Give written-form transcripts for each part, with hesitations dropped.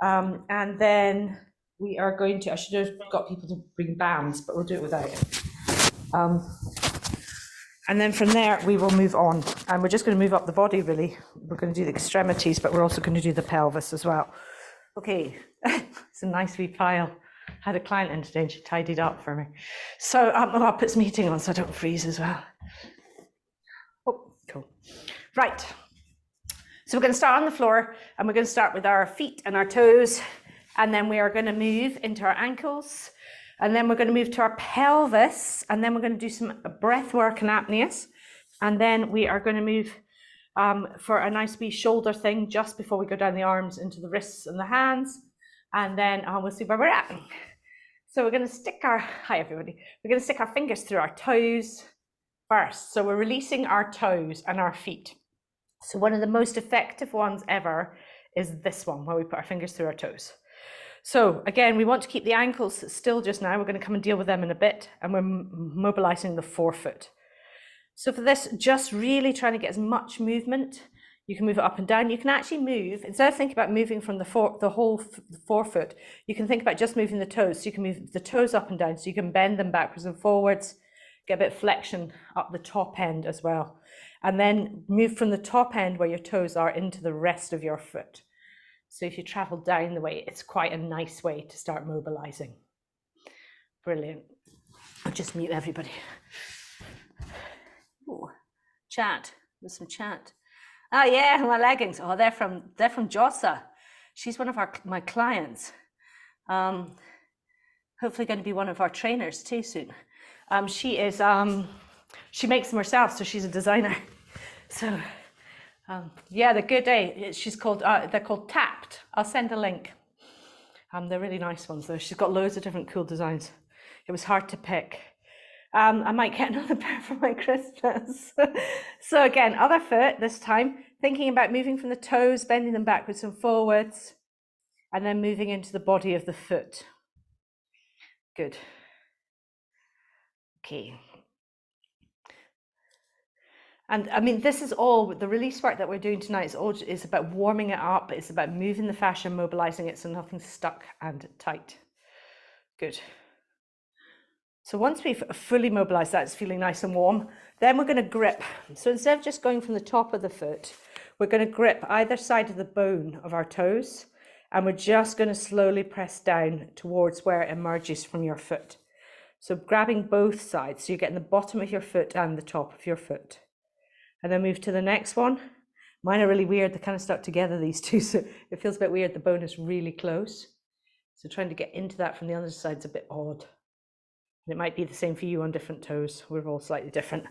And then we are going to, I should have got people to bring bands, but we'll do it without it. And then from there, we will move on. And we're just going to move up the body, really. We're going to do the extremities, but we're also going to do the pelvis as well. Okay, it's a nice wee pile. I had a client in today and she tidied up for me. So I'll put some heating on so I don't freeze as well. Oh, cool. Right. So we're going to start on the floor and we're going to start with our feet and our toes. And then we are going to move into our ankles. And then we're going to move to our pelvis. And then we're going to do some breath work and apneas. And then we are going to move for a nice wee shoulder thing just before we go down the arms into the wrists and the hands. And then we'll see where we're at. So we're going to stick our, hi everybody, we're going to stick our fingers through our toes first. So we're releasing our toes and our feet. So one of the most effective ones ever is this one, where we put our fingers through our toes. So again, we want to keep the ankles still just now. We're going to come and deal with them in a bit, and we're mobilizing the forefoot. So for this, just really trying to get as much movement. You can move it up and down. You can actually move, instead of thinking about moving from the whole forefoot, you can think about just moving the toes. So you can move the toes up and down, so you can bend them backwards and forwards, get a bit of flexion up the top end as well. And then move from the top end where your toes are into the rest of your foot. So if you travel down the way, it's quite a nice way to start mobilizing. Brilliant. I'll just mute everybody. Ooh, chat. There's some chat. Oh yeah, my leggings. Oh, they're from Jossa. She's one of my clients. Hopefully going to be one of our trainers too soon. She makes them herself, so she's a designer. So yeah, they're good. She's called. They're called Tapped. I'll send a link. They're really nice ones though. She's got loads of different cool designs. It was hard to pick. I might get another pair for my Christmas. So again, other foot this time, thinking about moving from the toes, bending them backwards and forwards, and then moving into the body of the foot. Good. Okay. And I mean, this is all, the release work that we're doing tonight is about warming it up. It's about moving the fascia, mobilizing it so nothing's stuck and tight. Good. So once we've fully mobilized that, it's feeling nice and warm, then we're going to grip. So instead of just going from the top of the foot, we're going to grip either side of the bone of our toes, and we're just going to slowly press down towards where it emerges from your foot. So grabbing both sides, so you're getting the bottom of your foot and the top of your foot. And then move to the next one. Mine are really weird. They kind of stuck together, these two, so it feels a bit weird. The bone is really close. So trying to get into that from the other side is a bit odd. And it might be the same for you on different toes. We're all slightly different.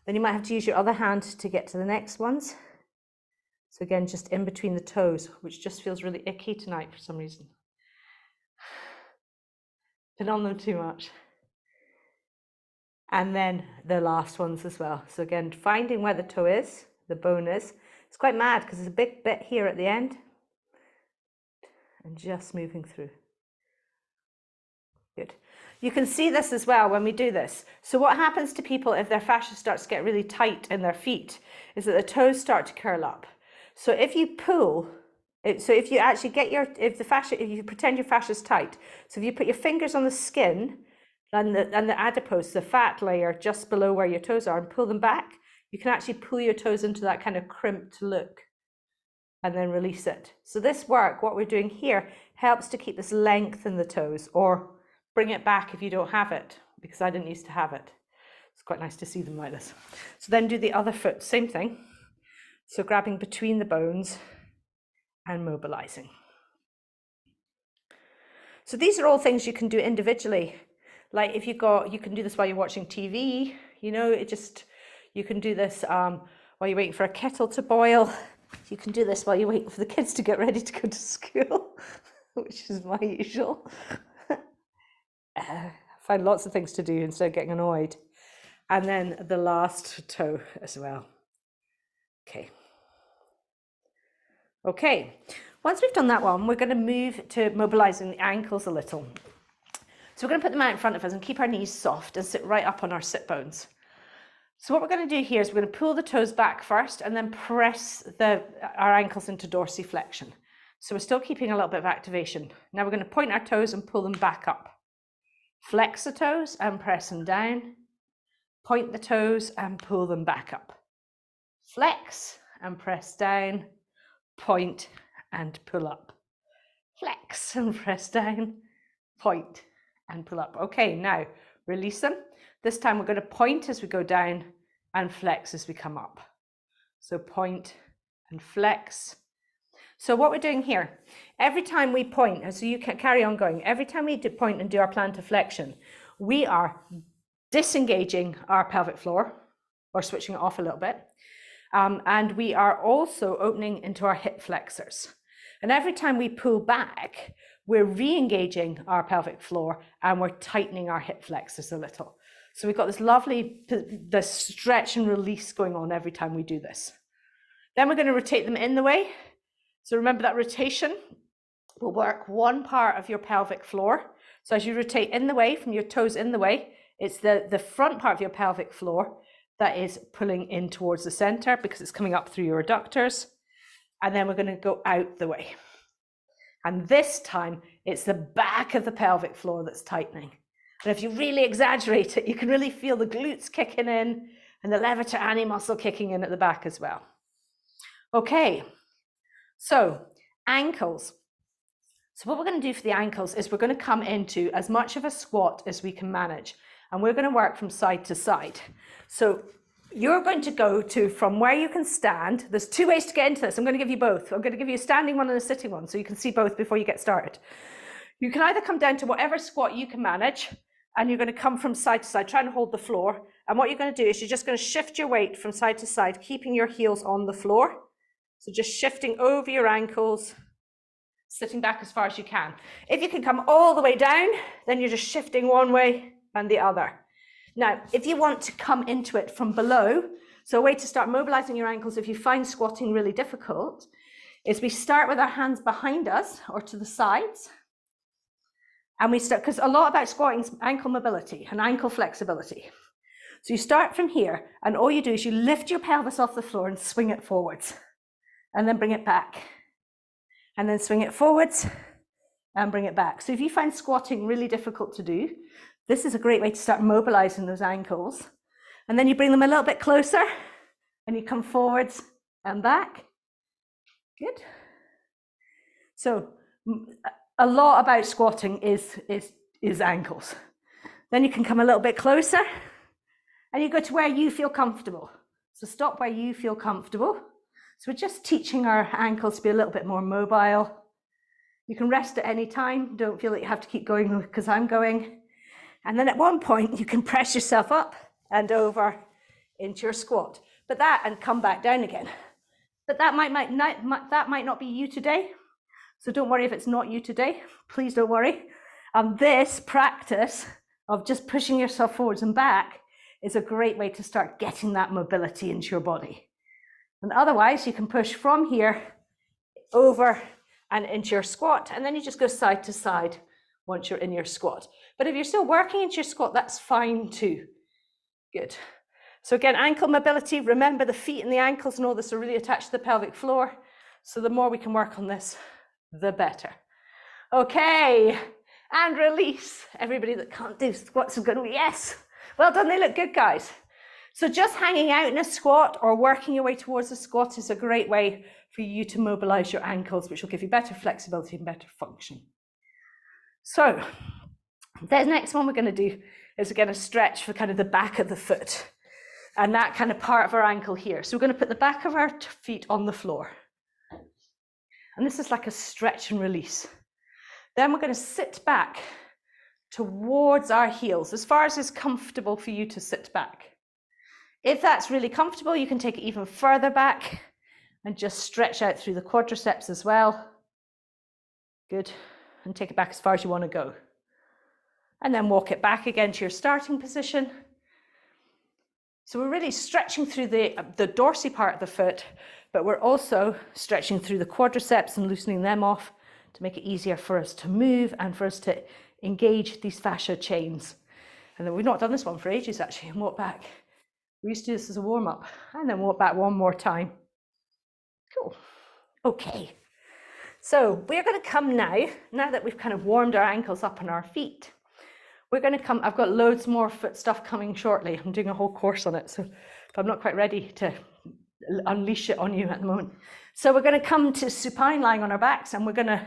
Then you might have to use your other hand to get to the next ones. So again, just in between the toes, which just feels really icky tonight for some reason. Been on them too much. And then the last ones as well. So again, finding where the toe is, the bone is. It's quite mad because there's a big bit here at the end. And just moving through. Good. You can see this as well when we do this. So what happens to people if their fascia starts to get really tight in their feet is that the toes start to curl up. So if you pull, so if you actually get if you pretend your fascia is tight, so if you put your fingers on the skin, and the adipose, the fat layer just below where your toes are, and pull them back, you can actually pull your toes into that kind of crimped look and then release it. So this work, what we're doing here, helps to keep this length in the toes, or bring it back if you don't have it, because I didn't used to have it. It's quite nice to see them like this. So then do the other foot, same thing. So grabbing between the bones and mobilizing. So these are all things you can do individually. Like if you can do this while you're watching TV, you know, you can do this while you're waiting for a kettle to boil. You can do this while you're waiting for the kids to get ready to go to school, which is my usual. I find lots of things to do instead of getting annoyed. And then the last toe as well. Okay. Once we've done that one, we're going to move to mobilizing the ankles a little. So we're going to put them out in front of us and keep our knees soft and sit right up on our sit bones. So what we're going to do here is we're going to pull the toes back first and then press our ankles into dorsiflexion. So we're still keeping a little bit of activation. Now we're going to point our toes and pull them back up. Flex the toes and press them down. Point the toes and pull them back up. Flex and press down. Point and pull up. Flex and press down. Point and pull up. Okay, now release them. This time we're going to point as we go down and flex as we come up. So point and flex. So what we're doing here, every time we point, and so you can carry on going, every time we point and do our plantar flexion, we are disengaging our pelvic floor or switching it off a little bit. And we are also opening into our hip flexors. And every time we pull back, we're re-engaging our pelvic floor and we're tightening our hip flexors a little. So we've got this lovely the stretch and release going on every time we do this. Then we're going to rotate them in the way. So remember that rotation will work one part of your pelvic floor. So as you rotate in the way, from your toes in the way, it's the front part of your pelvic floor that is pulling in towards the center because it's coming up through your adductors. And then we're going to go out the way. And this time it's the back of the pelvic floor that's tightening. And if you really exaggerate it, you can really feel the glutes kicking in and the levator ani muscle kicking in at the back as well. Okay, so ankles. So what we're going to do for the ankles is we're going to come into as much of a squat as we can manage. And we're going to work from side to side. So you're going to go to from where you can stand. There's two ways to get into this. I'm going to give you both. I'm going to give you a standing one and a sitting one so you can see both before you get started. You can either come down to whatever squat you can manage, and you're going to come from side to side, trying to hold the floor. And what you're going to do is you're just going to shift your weight from side to side, keeping your heels on the floor. So just shifting over your ankles, sitting back as far as you can. If you can come all the way down, then you're just shifting one way and the other. Now, if you want to come into it from below, so a way to start mobilizing your ankles if you find squatting really difficult, is we start with our hands behind us or to the sides. And we start, because a lot about squatting is ankle mobility and ankle flexibility. So you start from here, and all you do is you lift your pelvis off the floor and swing it forwards, and then bring it back, and then swing it forwards and bring it back. So if you find squatting really difficult to do, this is a great way to start mobilizing those ankles. And then you bring them a little bit closer, and you come forwards and back. Good. So a lot about squatting is ankles. Then you can come a little bit closer and you go to where you feel comfortable. So stop where you feel comfortable. So we're just teaching our ankles to be a little bit more mobile. You can rest at any time. Don't feel that you have to keep going because I'm going. And then at one point you can press yourself up and over into your squat. But that and come back down again. But that might not be you today. So don't worry if it's not you today. Please don't worry. This practice of just pushing yourself forwards and back is a great way to start getting that mobility into your body. And otherwise, you can push from here over and into your squat, and then you just go side to side once you're in your squat. But if you're still working into your squat, that's fine too. Good. So again, ankle mobility. Remember, the feet and the ankles and all this are really attached to the pelvic floor. So the more we can work on this, the better. Okay, and release. Everybody that can't do squats are going, yes. Well done, they look good, guys. So just hanging out in a squat or working your way towards a squat is a great way for you to mobilize your ankles, which will give you better flexibility and better function. So the next one we're going to do is again a stretch for kind of the back of the foot and that kind of part of our ankle here. So we're going to put the back of our feet on the floor. And this is like a stretch and release. Then we're going to sit back towards our heels, as far as is comfortable for you to sit back. If that's really comfortable, you can take it even further back and just stretch out through the quadriceps as well. Good. And take it back as far as you want to go. And then walk it back again to your starting position. So we're really stretching through the dorsy part of the foot, but we're also stretching through the quadriceps and loosening them off to make it easier for us to move and for us to engage these fascia chains. And then we've not done this one for ages actually, and walk back. We used to do this as a warm-up and then walk back one more time. Cool. Okay. So we're going to come now that we've kind of warmed our ankles up and our feet, we're going to come, I've got loads more foot stuff coming shortly. I'm doing a whole course on it, so I'm not quite ready to unleash it on you at the moment. So we're going to come to supine lying on our backs, and we're going to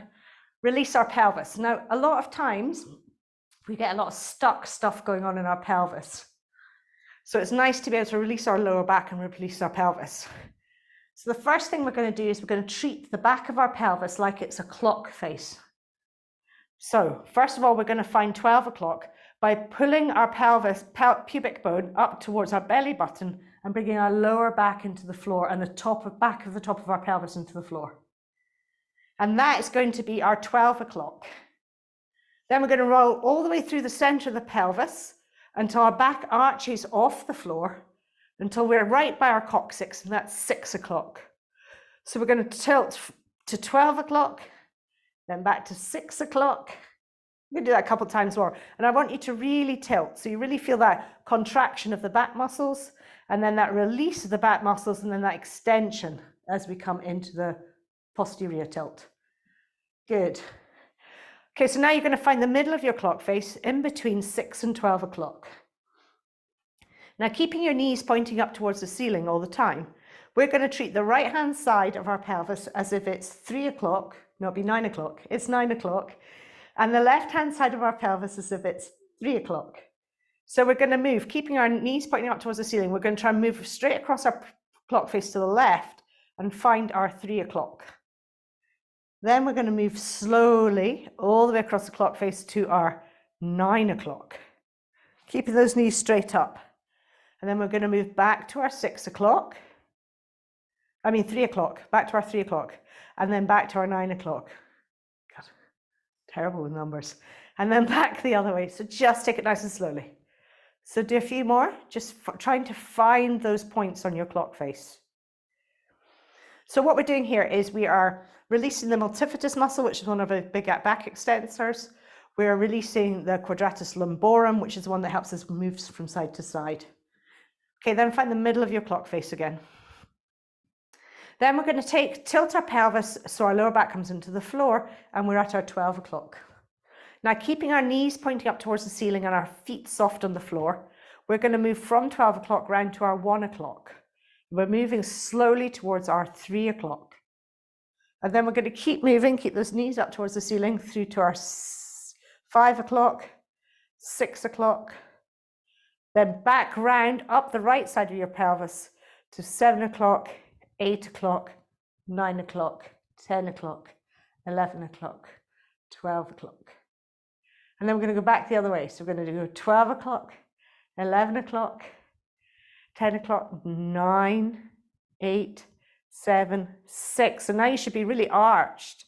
release our pelvis. Now, a lot of times we get a lot of stuck stuff going on in our pelvis. So it's nice to be able to release our lower back and release our pelvis. So the first thing we're going to do is we're going to treat the back of our pelvis like it's a clock face. So first of all, we're going to find 12 o'clock by pulling our pelvis, pubic bone up towards our belly button and bringing our lower back into the floor and the back of the top of our pelvis into the floor. And that is going to be our 12 o'clock. Then we're going to roll all the way through the center of the pelvis until our back arches off the floor, until we're right by our coccyx, and that's 6 o'clock. So we're going to tilt to 12 o'clock, then back to 6 o'clock. We're going to do that a couple of times more. And I want you to really tilt, so you really feel that contraction of the back muscles, and then that release of the back muscles, and then that extension as we come into the posterior tilt. Good. Okay, so now you're going to find the middle of your clock face in between 6 and 12 o'clock. Now, keeping your knees pointing up towards the ceiling all the time, we're going to treat the right-hand side of our pelvis as if it's 3 o'clock. No, it'll be 9 o'clock. It's 9 o'clock. And the left-hand side of our pelvis as if it's 3 o'clock. So we're going to move, keeping our knees pointing up towards the ceiling. We're going to try and move straight across our clock face to the left and find our 3 o'clock. Then we're going to move slowly all the way across the clock face to our 9 o'clock, keeping those knees straight up. And then we're going to move back to our 3 o'clock, back to our 3 o'clock, and then back to our 9 o'clock. God, terrible with numbers. And then back the other way. So just take it nice and slowly. So do a few more, just trying to find those points on your clock face. So what we're doing here is we are releasing the multifidus muscle, which is one of our big back extensors. We're releasing the quadratus lumborum, which is the one that helps us move from side to side. Okay, then find the middle of your clock face again. Then we're going to tilt our pelvis so our lower back comes into the floor, and we're at our 12 o'clock. Now, keeping our knees pointing up towards the ceiling and our feet soft on the floor, we're going to move from 12 o'clock round to our 1 o'clock. We're moving slowly towards our 3 o'clock. And then we're going to keep moving, keep those knees up towards the ceiling through to our 5 o'clock, 6 o'clock, then back round up the right side of your pelvis to 7 o'clock, 8 o'clock, 9 o'clock, 10 o'clock, 11 o'clock, 12 o'clock. And then we're going to go back the other way. So we're going to do 12 o'clock, 11 o'clock, 10 o'clock, 9, 8, 7, 6. So now you should be really arched.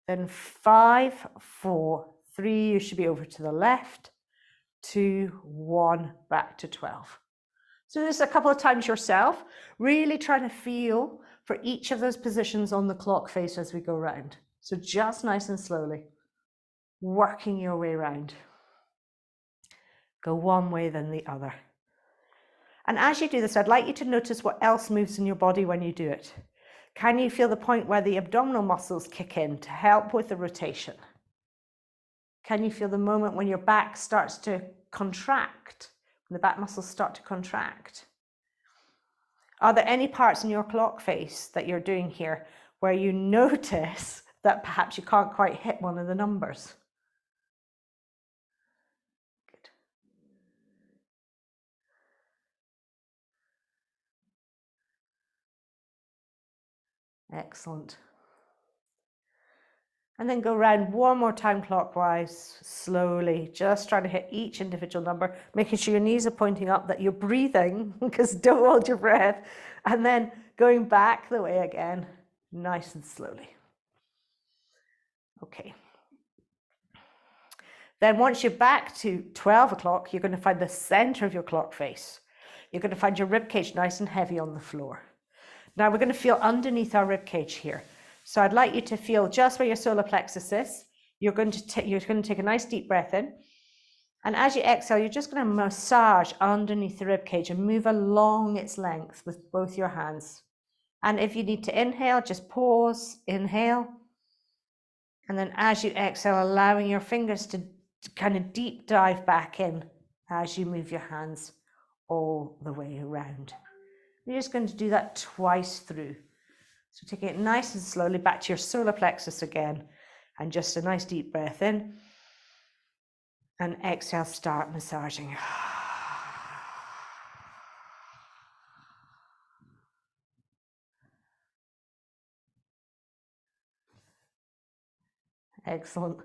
Then 5, 4, 3, you should be over to the left. 2, 1, back to 12. So this a couple of times yourself, really trying to feel for each of those positions on the clock face as we go round. So just nice and slowly, working your way around. Go one way, then the other. And as you do this, I'd like you to notice what else moves in your body when you do it. Can you feel the point where the abdominal muscles kick in to help with the rotation? Can you feel the moment when your back starts to contract, when the back muscles start to contract? Are there any parts in your clock face that you're doing here where you notice that perhaps you can't quite hit one of the numbers? Good. Excellent. And then go around one more time clockwise, slowly, just trying to hit each individual number, making sure your knees are pointing up, that you're breathing, because don't hold your breath, and then going back the way again, nice and slowly. Okay. Then once you're back to 12 o'clock, you're going to find the center of your clock face. You're going to find your rib cage nice and heavy on the floor. Now we're going to feel underneath our rib cage here. So I'd like you to feel just where your solar plexus is. You're going to take a nice deep breath in. And as you exhale, you're just going to massage underneath the rib cage and move along its length with both your hands. And if you need to inhale, just pause, inhale, And then as you exhale, allowing your fingers to kind of deep dive back in as you move your hands all the way around. You're just going to do that twice through. So taking it nice and slowly back to your solar plexus again, and just a nice deep breath in. And exhale, start massaging. Excellent.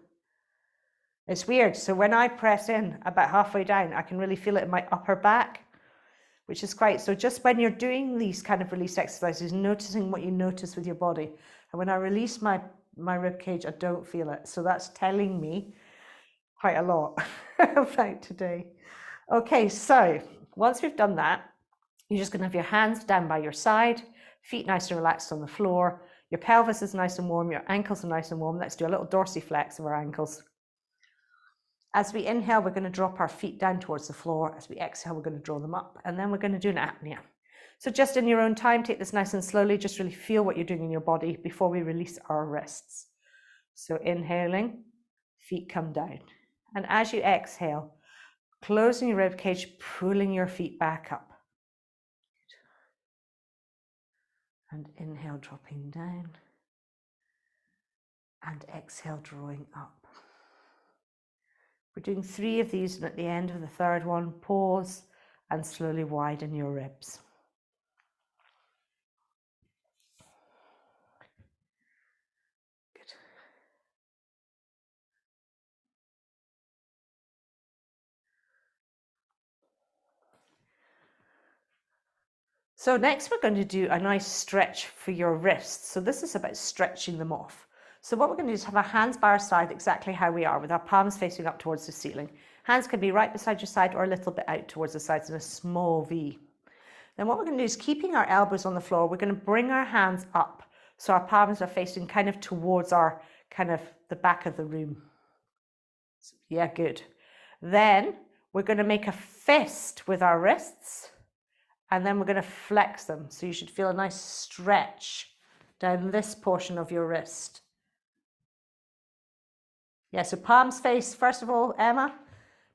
It's weird. So when I press in about halfway down, I can really feel it in my upper back, which is quite, so just when you're doing these kind of release exercises, noticing what you notice with your body. And when I release my rib cage, I don't feel it. So that's telling me quite a lot about today. Okay, so once we've done that, you're just going to have your hands down by your side, feet nice and relaxed on the floor. Your pelvis is nice and warm, your ankles are nice and warm. Let's do a little dorsiflex of our ankles. As we inhale, we're going to drop our feet down towards the floor. As we exhale, we're going to draw them up, and then we're going to do an apnea. So just in your own time, take this nice and slowly, just really feel what you're doing in your body before we release our wrists. So inhaling, feet come down. And as you exhale, closing your rib cage, pulling your feet back up. And inhale, dropping down. And exhale, drawing up. We're doing 3 of these, and at the end of the third one, pause and slowly widen your ribs. Good. So next we're going to do a nice stretch for your wrists. So this is about stretching them off. So what we're going to do is have our hands by our side exactly how we are, with our palms facing up towards the ceiling. Hands can be right beside your side or a little bit out towards the sides in a small V. Then what we're going to do is, keeping our elbows on the floor, we're going to bring our hands up so our palms are facing kind of towards our kind of the back of the room. Yeah, good. Then we're going to make a fist with our wrists, and then we're going to flex them. So you should feel a nice stretch down this portion of your wrist. Yeah, so palms face, first of all, Emma,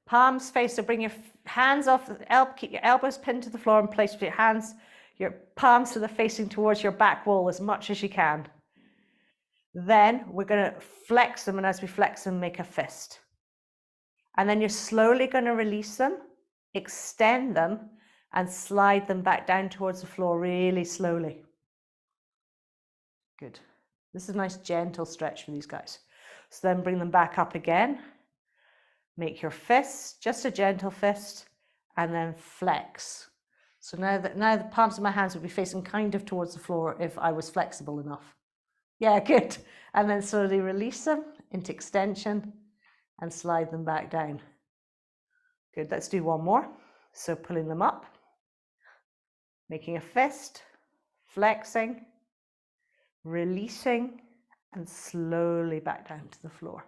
palms face, so bring your hands off, keep your elbows pinned to the floor and place your hands, your palms so they're facing towards your back wall as much as you can. Then we're going to flex them, and as we flex them, make a fist. And then you're slowly going to release them, extend them, and slide them back down towards the floor really slowly. Good. This is a nice gentle stretch for these guys. So then bring them back up again. Make your fist, just a gentle fist, and then flex. So now the palms of my hands would be facing kind of towards the floor if I was flexible enough. Yeah, good. And then slowly release them into extension and slide them back down. Good, let's do one more. So pulling them up, making a fist, flexing, releasing, and slowly back down to the floor.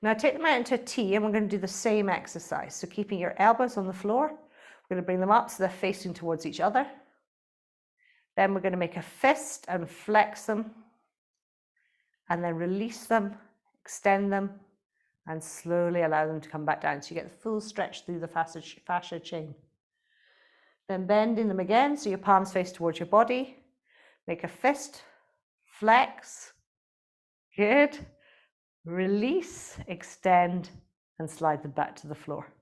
Now take them out into a T, and we're going to do the same exercise. So keeping your elbows on the floor, we're going to bring them up so they're facing towards each other. Then we're going to make a fist and flex them, and then release them, extend them, and slowly allow them to come back down. So you get the full stretch through the fascia chain. Then bending them again, so your palms face towards your body. Make a fist, flex, good. Release, extend, and slide them back to the floor.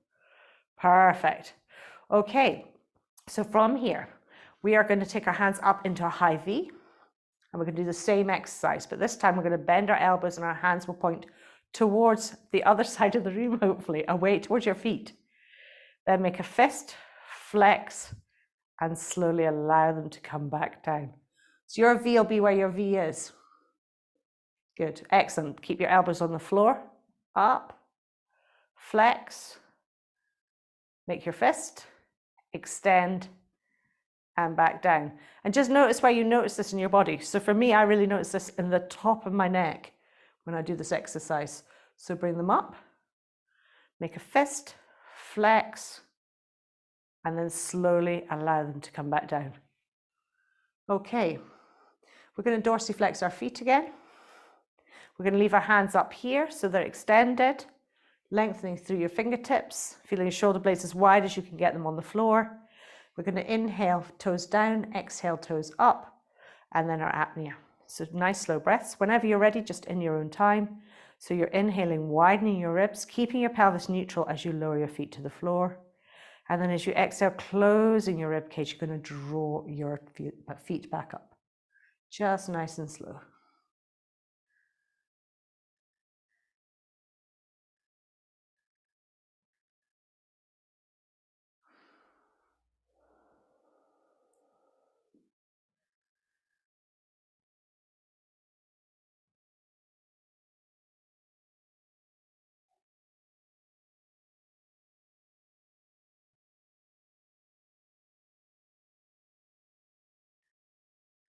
Perfect. Okay, so from here, we are going to take our hands up into a high V, and we're going to do the same exercise, but this time we're going to bend our elbows and our hands will point towards the other side of the room, hopefully, away towards your feet. Then make a fist, flex, and slowly allow them to come back down. So your V will be where your V is. Good, excellent. Keep your elbows on the floor, up, flex, make your fist, extend, and back down. And just notice where you notice this in your body. So for me, I really notice this in the top of my neck when I do this exercise. So bring them up, make a fist, flex, and then slowly allow them to come back down. Okay, we're going to dorsiflex our feet again. We're going to leave our hands up here so they're extended, lengthening through your fingertips, feeling your shoulder blades as wide as you can get them on the floor. We're going to inhale, toes down, exhale, toes up, and then our apnea. So nice slow breaths. Whenever you're ready, just in your own time. So you're inhaling, widening your ribs, keeping your pelvis neutral as you lower your feet to the floor. And then as you exhale, closing your rib cage, you're going to draw your feet back up. Just nice and slow.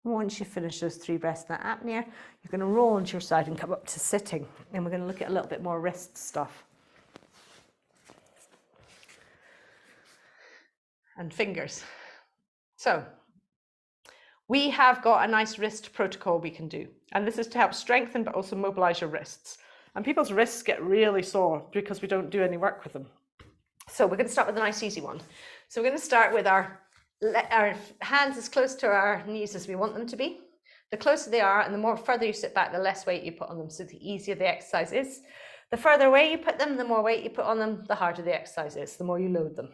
Once you finish those 3 breaths in that apnea, you're going to roll onto your side and come up to sitting. And we're going to look at a little bit more wrist stuff. And fingers. So we have got a nice wrist protocol we can do. And this is to help strengthen but also mobilize your wrists. And people's wrists get really sore because we don't do any work with them. So we're going to start with a nice easy one. So we're going to start with our hands as close to our knees as we want them to be. The closer they are and the more further you sit back, the less weight you put on them. So the easier the exercise is. The further away you put them, the more weight you put on them, the harder the exercise is, the more you load them.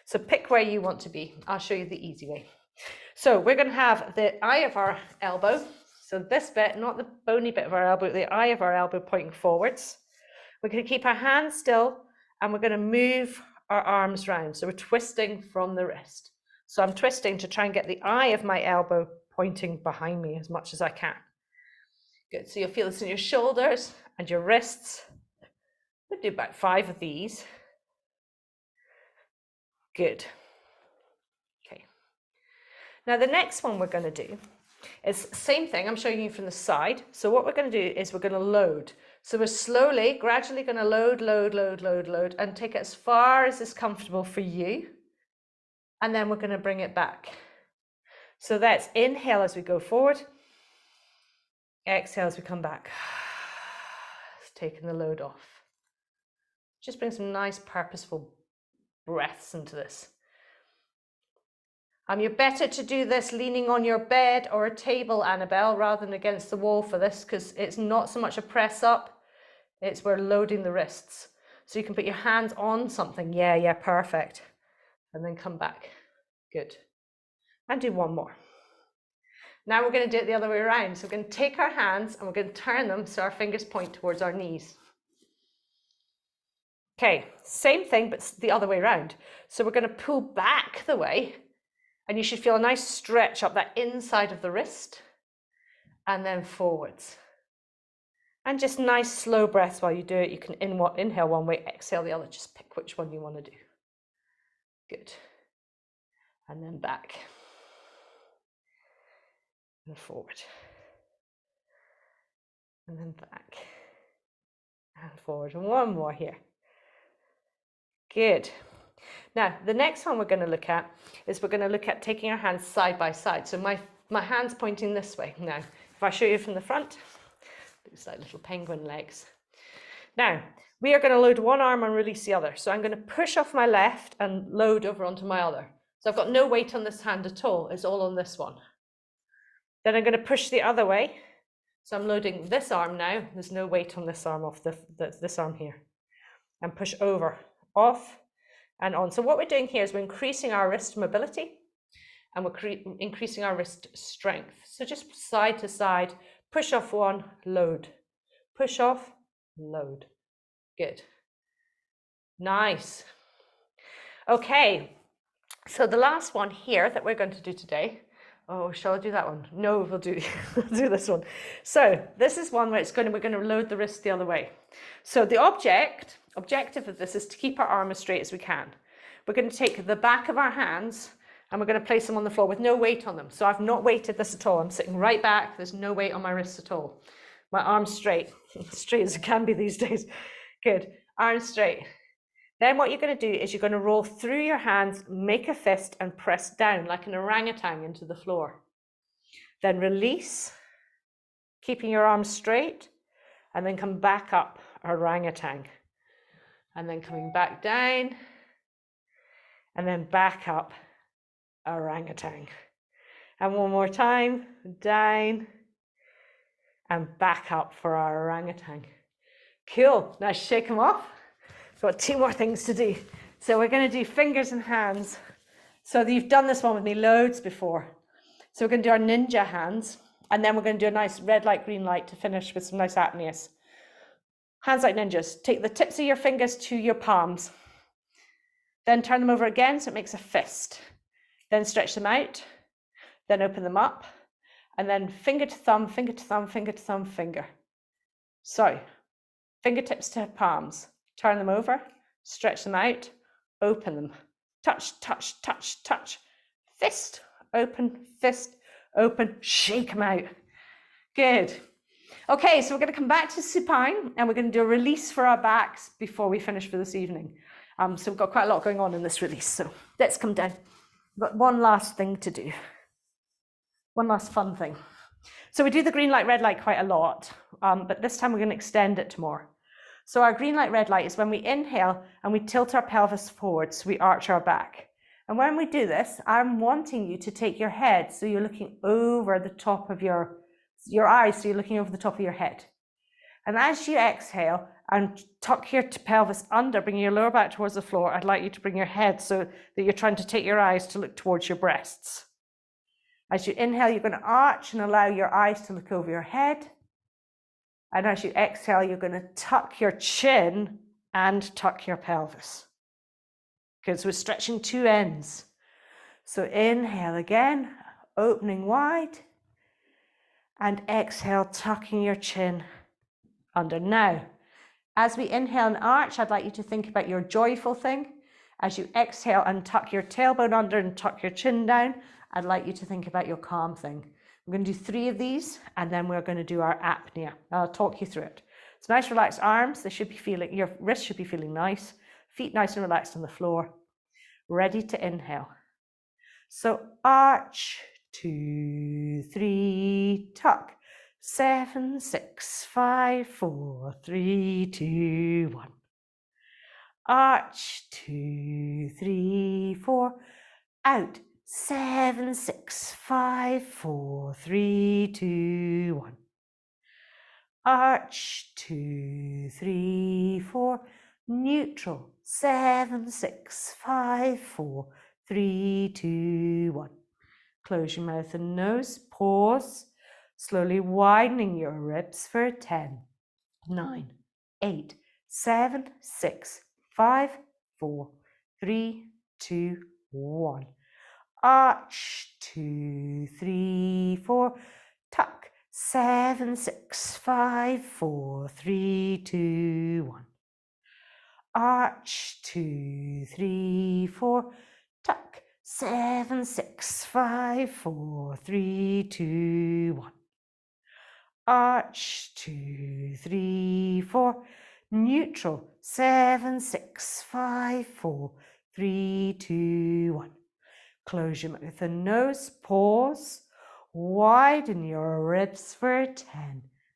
So pick where you want to be. I'll show you the easy way. So we're going to have the eye of our elbow. So this bit, not the bony bit of our elbow, the eye of our elbow pointing forwards. We're going to keep our hands still and we're going to move our arms round. So we're twisting from the wrist. So I'm twisting to try and get the eye of my elbow pointing behind me as much as I can. Good. So you'll feel this in your shoulders and your wrists. We'll do about 5 of these. Good. Okay. Now the next one we're going to do is the same thing. I'm showing you from the side. So what we're going to do is we're going to load. So we're slowly, gradually going to load, and take it as far as is comfortable for you. And then we're going to bring it back. So that's inhale as we go forward. Exhale as we come back. It's taking the load off. Just bring some nice purposeful breaths into this. You're better to do this leaning on your bed or a table, Annabelle, rather than against the wall for this, because it's not so much a press up, it's we're loading the wrists. So you can put your hands on something. Yeah, perfect. And then come back. Good. And do one more. Now we're going to do it the other way around. So we're going to take our hands and we're going to turn them so our fingers point towards our knees. Okay, same thing, but the other way around. So we're going to pull back the way, and you should feel a nice stretch up that inside of the wrist, and then forwards. And just nice slow breaths while you do it. You can inhale one way, exhale the other. Just pick which one you want to do. Good. And then back. And forward. And then back. And forward. And one more here. Good. Now, the next one we're going to look at is we're going to look at taking our hands side by side. So my hand's pointing this way. Now, if I show you from the front, looks like little penguin legs. Now, we are going to load one arm and release the other. So I'm going to push off my left and load over onto my other. So I've got no weight on this hand at all. It's all on this one. Then I'm going to push the other way. So I'm loading this arm now. There's no weight on this arm off this arm here. And push over, off, and on. So what we're doing here is we're increasing our wrist mobility and we're increasing our wrist strength. So just side to side, push off one, load, push off, load. Good. Nice. Okay, so the last one here that we're going to do today, oh, shall I do that one? No, we'll do this one. So this is one where we're going to load the wrist the other way. So the objective of this is to keep our arm as straight as we can. We're going to take the back of our hands and we're going to place them on the floor with no weight on them. So I've not weighted this at all. I'm sitting right back. There's no weight on my wrists at all. My arm's straight, straight as it can be these days. Good. Arm straight. Then what you're going to do is you're going to roll through your hands, make a fist and press down like an orangutan into the floor. Then release, keeping your arms straight, and then come back up, orangutan. And then coming back down, and then back up, orangutan. And one more time, down, and back up for our orangutan. Cool, now shake them off. Got 2 more things to do. So we're going to do fingers and hands. So you've done this one with me loads before. So we're going to do our ninja hands, and then we're going to do a nice red light, green light to finish with some nice apneas. Hands like ninjas. Take the tips of your fingers to your palms. Then turn them over again so it makes a fist. Then stretch them out. Then open them up. And then finger to thumb, finger to thumb, finger to thumb, finger. So fingertips to palms. Turn them over. Stretch them out. Open them. Touch, touch, touch, touch. Fist. Open, fist, open. Shake them out. Good. Okay, so we're going to come back to supine, and we're going to do a release for our backs before we finish for this evening. So we've got quite a lot going on in this release. So let's come down. We've got one last thing to do. One last fun thing. So we do the green light, red light quite a lot, but this time we're going to extend it to more. So our green light, red light is when we inhale and we tilt our pelvis forward, so we arch our back. And when we do this, I'm wanting you to take your head, so you're looking over the top of your eyes, so you're looking over the top of your head. And as you exhale and tuck your pelvis under, bring your lower back towards the floor, I'd like you to bring your head so that you're trying to take your eyes to look towards your breasts. As you inhale, you're going to arch and allow your eyes to look over your head. And as you exhale, you're going to tuck your chin and tuck your pelvis. Because we're stretching 2 ends. So inhale again, opening wide. And exhale, tucking your chin under. Now, as we inhale and arch, I'd like you to think about your joyful thing. As you exhale and tuck your tailbone under and tuck your chin down, I'd like you to think about your calm thing. We're going to do 3 of these, and then we're going to do our apnea. I'll talk you through it. So nice relaxed arms. They should be feeling, your wrists should be feeling nice. Feet nice and relaxed on the floor. Ready to inhale. So arch, 2, 3, tuck. 7, 6, 5, 4, 3, 2, 1. Arch, 2, 3, 4. Out. 7, 6, 5, 4, 3, 2, 1. Arch, 2, 3, 4. Neutral. 7, 6, 5, 4, 3, 2, 1. Close your mouth and nose. Pause. Slowly widening your ribs for 10, 9, 8, 7, 6, 5, 4, 3, 2, 1. Arch, 2, 3, 4. Tuck. 7, 6, 5, 4, 3, 2, 1. Arch, 2, 3, 4. Tuck. 7, 6, 5, 4, 3, 2, 1. Arch, 2, 3, 4. Neutral. 7, 6, 5, 4, 3, 2, 1. Close your mouth and nose. Pause. Widen your ribs for 10,